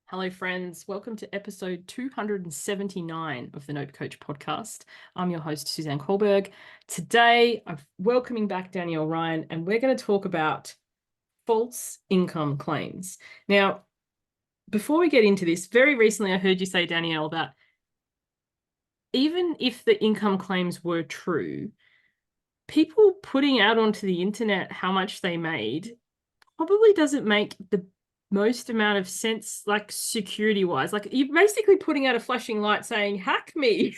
Hello, friends. Welcome to episode 279 of the Note Coach podcast. I'm your host, Suzanne Culberg. Today, I'm welcoming back Danielle Ryan, and we're going to talk about false income claims. Now, before we get into this, very recently I heard you say, Danielle, that even if the income claims were true, people putting out onto the internet how much they made probably doesn't make the most amount of sense, like security wise. Like you're basically putting out a flashing light saying, hack me.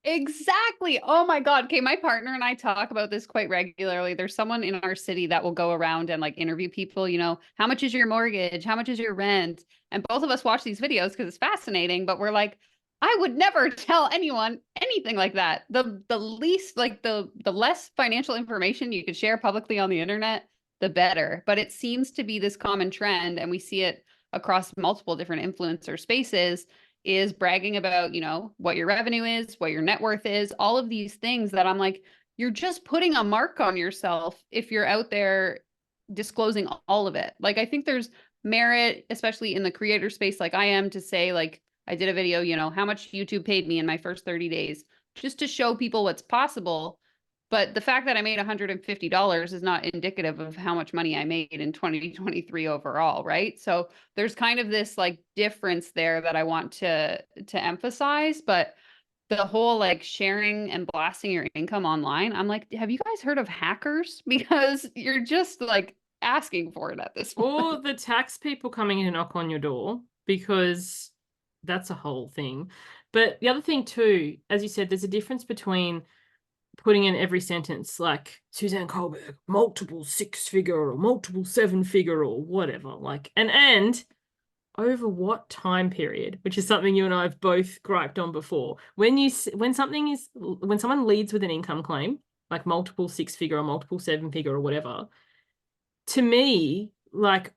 Exactly. Oh my God. Okay. My partner and I talk about this quite regularly. There's someone in our city that will go around and like interview people, how much is your mortgage? How much is your rent? And both of us watch these videos because it's fascinating, but we're like, I would never tell anyone anything like that. The least like the less financial information you could share publicly on the internet, the better. But it seems to be this common trend, and we see it across multiple different influencer spaces is bragging about, what your revenue is, what your net worth is, all of these things that I'm like, you're just putting a mark on yourself if you're out there disclosing all of it. Like, I think there's merit, especially in the creator space, like I am, to say, like, I did a video, how much YouTube paid me in my first 30 days, just to show people what's possible. But the fact that I made $150 is not indicative of how much money I made in 2023 overall, right? So there's kind of this like difference there that I want to emphasize. But the whole like sharing and blasting your income online, I'm like, have you guys heard of hackers? Because you're just like asking for it at this Or point. the tax people coming in to knock on your door, because that's a whole thing. But the other thing too, as you said, there's a difference between putting in every sentence like Suzanne Culberg, multiple six-figure or multiple seven-figure or whatever, like and over what time period, which is something you and I have both griped on before. When someone leads with an income claim, like multiple six-figure or multiple seven-figure or whatever, to me, like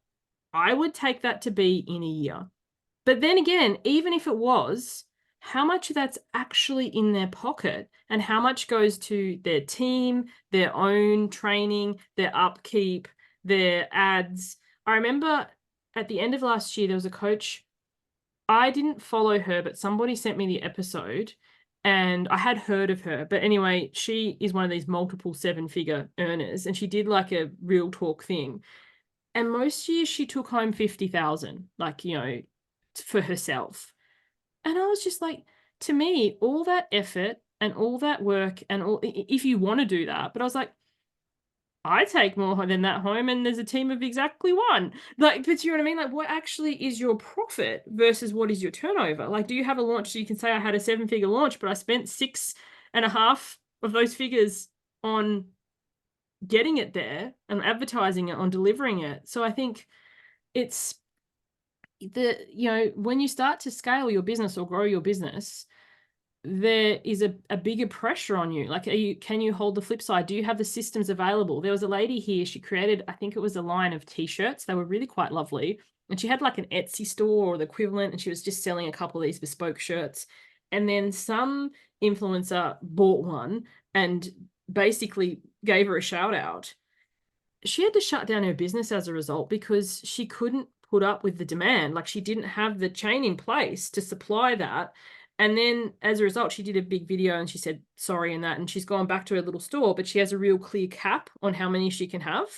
I would take that to be in a year. But then again, even if it was, how much of that's actually in their pocket and how much goes to their team, their own training, their upkeep, their ads? I remember at the end of last year, there was a coach. I didn't follow her, but somebody sent me the episode and I had heard of her. But anyway, she is one of these multiple seven-figure earners and she did like a real talk thing. And most years she took home 50,000, like, for herself. And I was just like, to me, all that effort and all that work and all, if you want to do that, but I was like, I take more than that home and there's a team of exactly one. Like, but you know what I mean? Like, what actually is your profit versus what is your turnover? Like, do you have a launch? So you can say I had a seven-figure launch, but I spent 6.5 of those figures on getting it there and advertising it, on delivering it. So I think it's when you start to scale your business or grow your business, there is a bigger pressure on you. Like, can you hold the flip side? Do you have the systems available? There was a lady here, she created, I think it was a line of t-shirts. They were really quite lovely. And she had like an Etsy store or the equivalent, and she was just selling a couple of these bespoke shirts. And then some influencer bought one and basically gave her a shout out. She had to shut down her business as a result because she couldn't put up with the demand. Like, she didn't have the chain in place to supply that. And then as a result, she did a big video and she said sorry and that, and she's gone back to her little store, but she has a real clear cap on how many she can have.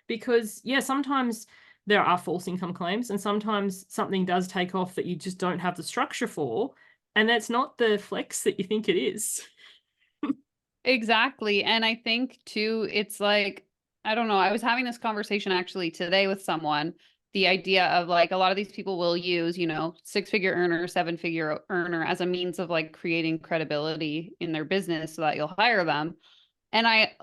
Because yeah, sometimes there are false income claims and sometimes something does take off that you just don't have the structure for. And that's not the flex that you think it is. Exactly. And I think too, it's like, I don't know, I was having this conversation actually today with someone. The idea of like a lot of these people will use, six-figure earner, seven-figure earner as a means of like creating credibility in their business so that you'll hire them. And I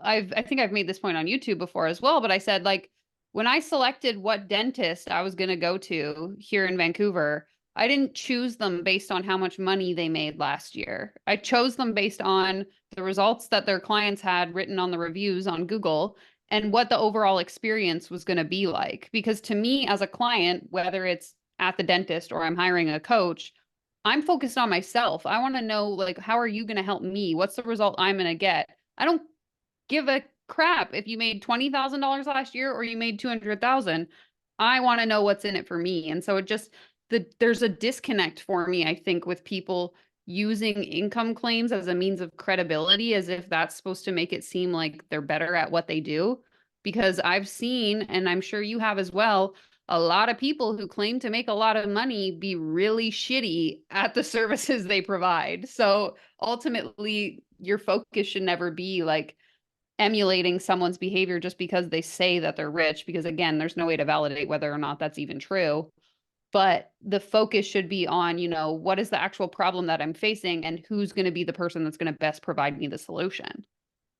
think I've made this point on YouTube before as well, but I said like when I selected what dentist I was going to go to here in Vancouver, I didn't choose them based on how much money they made last year. I chose them based on the results that their clients had written on the reviews on Google and what the overall experience was going to be like. Because to me as a client, whether it's at the dentist or I'm hiring a coach, I'm focused on myself. I want to know like how are you going to help me? What's the result I'm going to get? I don't give a crap if you made $20,000 last year or you made 200,000. I want to know what's in it for me. And so it just there's a disconnect for me, I think, with people using income claims as a means of credibility, as if that's supposed to make it seem like they're better at what they do. Because I've seen, and I'm sure you have as well, a lot of people who claim to make a lot of money be really shitty at the services they provide. So ultimately, your focus should never be like emulating someone's behavior just because they say that they're rich, because again, there's no way to validate whether or not that's even true. But the focus should be on, what is the actual problem that I'm facing and who's going to be the person that's going to best provide me the solution.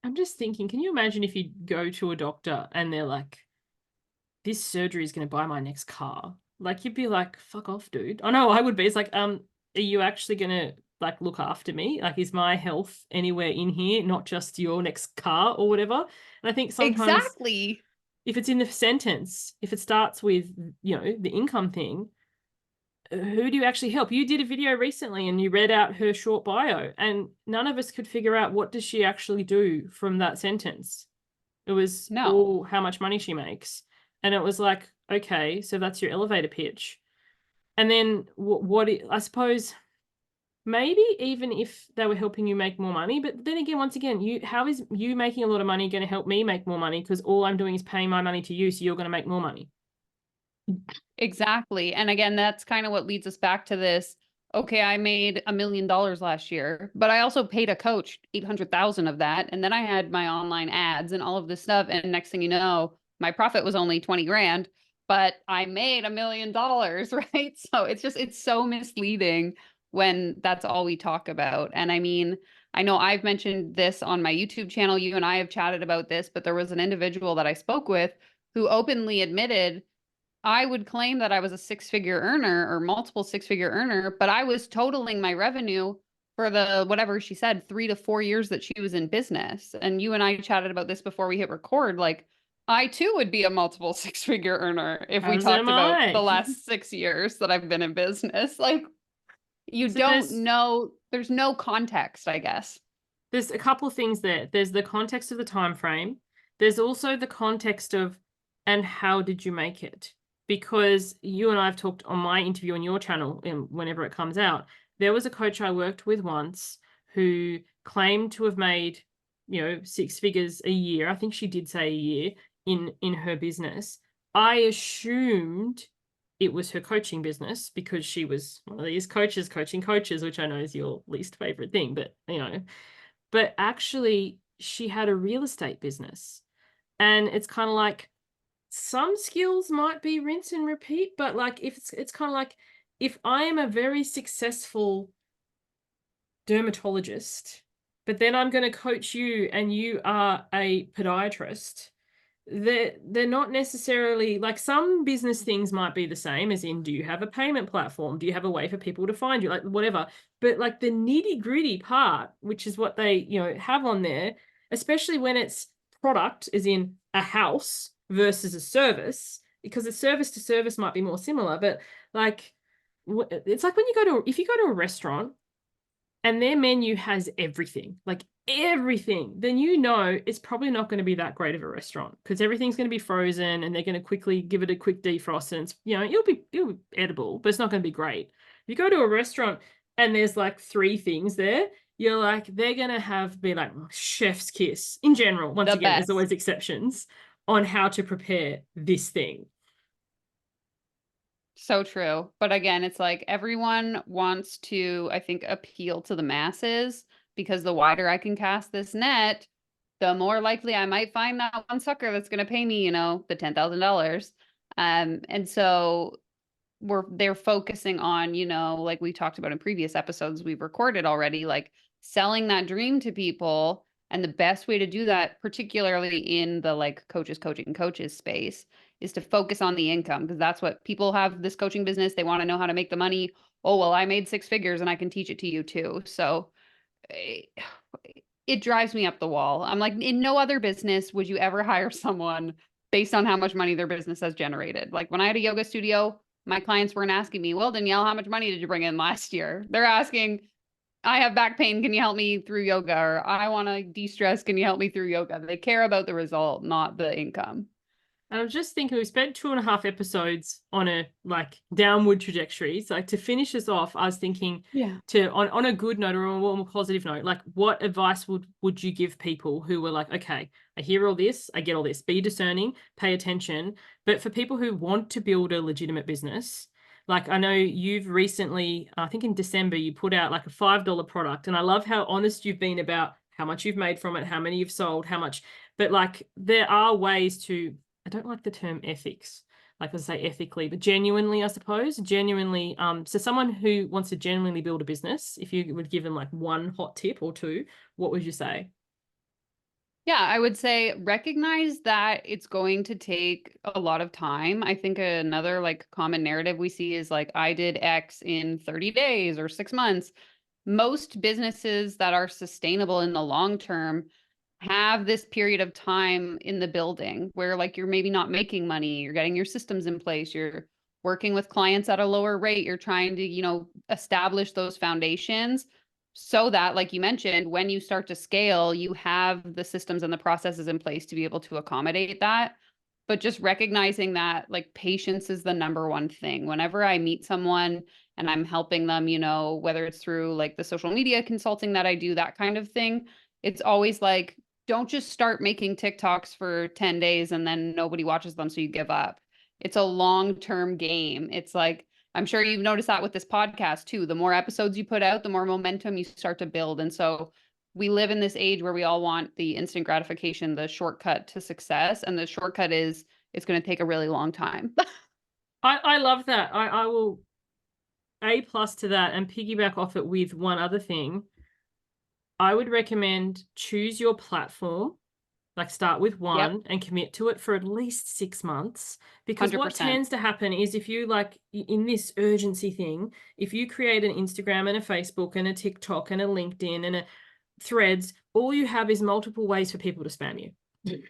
I'm just thinking, can you imagine if you go to a doctor and they're like, this surgery is going to buy my next car? Like, you'd be like, fuck off, dude. I know I would be. It's like, are you actually going to like look after me? Like, is my health anywhere in here, not just your next car or whatever? And I think sometimes Exactly. if it's in the sentence, if it starts with, the income thing, who do you actually help? You did a video recently and you read out her short bio, and none of us could figure out what does she actually do from that sentence. It was No. all how much money she makes. And it was like, okay, so that's your elevator pitch. And then I suppose maybe even if they were helping you make more money, but then again, once again, how is you making a lot of money going to help me make more money? Because all I'm doing is paying my money to you, so you're going to make more money. Exactly. And again, that's kind of what leads us back to this. Okay, I made $1 million last year, but I also paid a coach 800,000 of that. And then I had my online ads and all of this stuff. And next thing you know, my profit was only 20 grand, but I made $1 million, right? So it's so misleading when that's all we talk about. And I mean, I know I've mentioned this on my YouTube channel. You and I have chatted about this, but there was an individual that I spoke with who openly admitted, I would claim that I was a six-figure earner or multiple six-figure earner, but I was totaling my revenue for the, whatever she said, 3 to 4 years that she was in business. And you and I chatted about this before we hit record. Like, I too would be a multiple six-figure earner if we As am talked about the I. last 6 years that I've been in business. Like, you So don't know, there's no context, I guess. there's a couple of things there. There's the context of the time frame. There's also the context of, and how did you make it? Because you and I have talked on my interview on your channel, and whenever it comes out, there was a coach I worked with once who claimed to have made, 6 figures a year. I think she did say a year in her business. I assumed it was her coaching business because she was one of these coaches coaching coaches, which I know is your least favorite thing, but actually she had a real estate business. And it's kind of like some skills might be rinse and repeat, but like if it's kind of like, if I am a very successful dermatologist, but then I'm going to coach you and you are a podiatrist, they're not necessarily like, some business things might be the same, as in, do you have a payment platform, do you have a way for people to find you, like whatever. But like the nitty gritty part, which is what they have on there, especially when it's product, as in a house versus a service, because a service to service might be more similar, but like it's like when if you go to a restaurant and their menu has everything, like everything, then it's probably not going to be that great of a restaurant, because everything's going to be frozen and they're going to quickly give it a quick defrost, and it's, it'll be edible, but it's not going to be great. If you go to a restaurant and there's like three things there, you're like, they're going to be like chef's kiss in general. Once The again, there's best. always exceptions on how to prepare this thing. So true. But again, it's like everyone wants to, I think, appeal to the masses, because the wider I can cast this net, the more likely I might find that one sucker that's going to pay me, the $10,000. And so they're focusing on, like we talked about in previous episodes we've recorded already, like selling that dream to people. And the best way to do that, particularly in the like coaches coaching coaches space, is to focus on the income, because that's what people have this coaching business. They want to know how to make the money. Oh, well, I made 6 figures and I can teach it to you too. So eh, it drives me up the wall. I'm like, in no other business would you ever hire someone based on how much money their business has generated. Like when I had a yoga studio, my clients weren't asking me, well, Danielle, how much money did you bring in last year? They're asking, I have back pain. Can you help me through yoga? Or I want to de-stress. Can you help me through yoga? They care about the result, not the income. And I'm just thinking we spent 2.5 episodes on a like downward trajectory. So like to finish us off, I was thinking Yeah. to on a good note or a more positive note, like what advice would you give people who were like, okay, I hear all this, I get all this, be discerning, pay attention. But for people who want to build a legitimate business, like I know you've recently, I think in December, you put out like a $5 product. And I love how honest you've been about how much you've made from it, how many you've sold, how much, but like there are ways to, I don't like the term ethics, like I say ethically, but genuinely, I suppose, genuinely. So someone who wants to genuinely build a business, if you would give them like one hot tip or two, what would you say? Yeah, I would say recognize that it's going to take a lot of time. I think another like common narrative we see is like, I did X in 30 days or 6 months. Most businesses that are sustainable in the long term have this period of time in the building where like you're maybe not making money, you're getting your systems in place, you're working with clients at a lower rate, you're trying to, establish those foundations so that, like you mentioned, when you start to scale, you have the systems and the processes in place to be able to accommodate that. But just recognizing that like patience is the number one thing. Whenever I meet someone and I'm helping them, whether it's through like the social media consulting that I do, that kind of thing, it's always like, don't just start making TikToks for 10 days and then nobody watches them, so you give up. It's a long-term game. It's like, I'm sure you've noticed that with this podcast too. The more episodes you put out, the more momentum you start to build. And so we live in this age where we all want the instant gratification, the shortcut to success. And the shortcut is it's going to take a really long time. I love that. I will A plus to that and piggyback off it with one other thing. I would recommend choose your platform. Like start with Yep. one and commit to it for at least 6 months. Because what 100%. tends to happen is if you like in this urgency thing, if you create an Instagram and a Facebook and a TikTok and a LinkedIn and a Threads, all you have is multiple ways for people to spam you.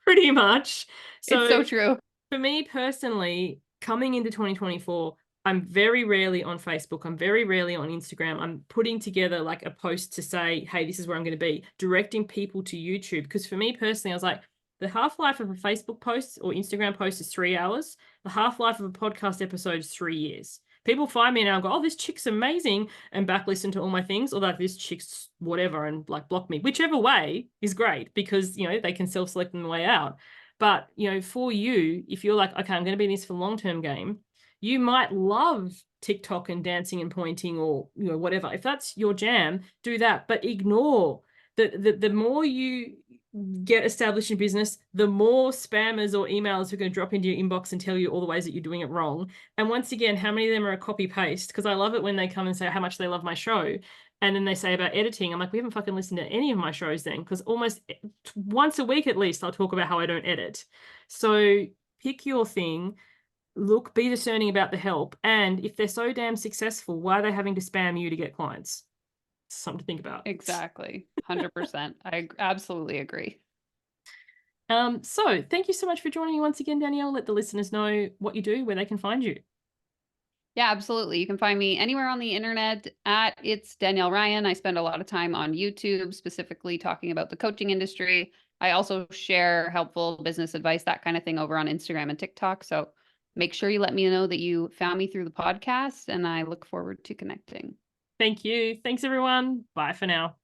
Pretty much. It's So so true. for me personally, coming into 2024, I'm very rarely on Facebook. I'm very rarely on Instagram. I'm putting together like a post to say, hey, this is where I'm going to be, directing people to YouTube. Because for me personally, I was like, the half-life of a Facebook post or Instagram post is 3 hours. The half-life of a podcast episode is 3 years. People find me and I'll go, oh, this chick's amazing, and back listen to all my things, or like this chick's whatever and like block me. Whichever way is great because, they can self-select on the way out. But, for you, if you're like, okay, I'm going to be in this for long-term game, you might love TikTok and dancing and pointing or, whatever. If that's your jam, do that. But ignore the more you get established in business, the more spammers or emails are going to drop into your inbox and tell you all the ways that you're doing it wrong. And once again, how many of them are a copy paste? Because I love it when they come and say how much they love my show. And then they say about editing, I'm like, we haven't fucking listened to any of my shows then, because almost once a week at least, I'll talk about how I don't edit. So pick your thing, look, be discerning about the help. And if they're so damn successful, why are they having to spam you to get clients? Something to think about. Exactly. 100%. I absolutely agree. So thank you so much for joining me once again, Danielle. Let the listeners know what you do, where they can find you. Yeah, absolutely. You can find me anywhere on the internet at It's Danielle Ryan. I spend a lot of time on YouTube, specifically talking about the coaching industry. I also share helpful business advice, that kind of thing, over on Instagram and TikTok. So make sure you let me know that you found me through the podcast, and I look forward to connecting. Thank you. Thanks, everyone. Bye for now.